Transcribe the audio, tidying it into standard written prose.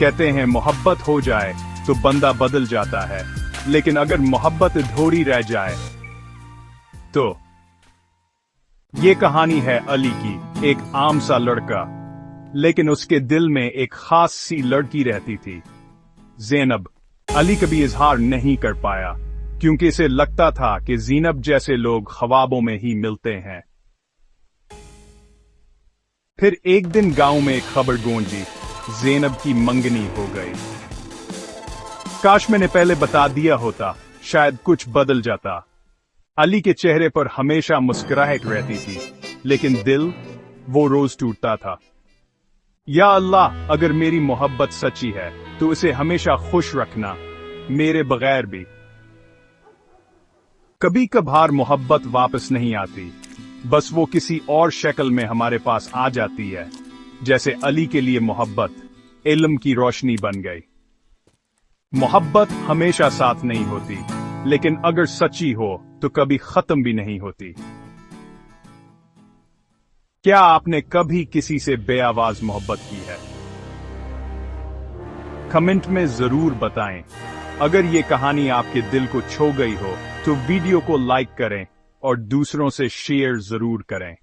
कहते हैं मोहब्बत हो जाए तो बंदा बदल जाता है, लेकिन अगर मोहब्बत अधूरी रह जाए तो। ये कहानी है अली की, एक आम सा लड़का, लेकिन उसके दिल में एक खास सी लड़की रहती थी, ज़ैनब। अली कभी इजहार नहीं कर पाया, क्योंकि इसे लगता था कि ज़ैनब जैसे लोग ख्वाबों में ही मिलते हैं। फिर एक दिन गांव में एक खबर गूंजी, ज़ैनब की मंगनी हो गई। काश मैंने पहले बता दिया होता, शायद कुछ बदल जाता। अली के चेहरे पर हमेशा मुस्कुराहट रहती थी, लेकिन दिल वो रोज टूटता था। या अल्लाह, अगर मेरी मोहब्बत सच्ची है तो उसे हमेशा खुश रखना, मेरे बगैर भी। कभी कभार मोहब्बत वापस नहीं आती, बस वो किसी और शक्ल में हमारे पास आ जाती है। जैसे अली के लिए मोहब्बत इल्म की रोशनी बन गई। मोहब्बत हमेशा साथ नहीं होती, लेकिन अगर सच्ची हो तो कभी खत्म भी नहीं होती। क्या आपने कभी किसी से बेआवाज मोहब्बत की है? कमेंट में जरूर बताएं। अगर ये कहानी आपके दिल को छू गई हो तो वीडियो को लाइक करें और दूसरों से शेयर जरूर करें।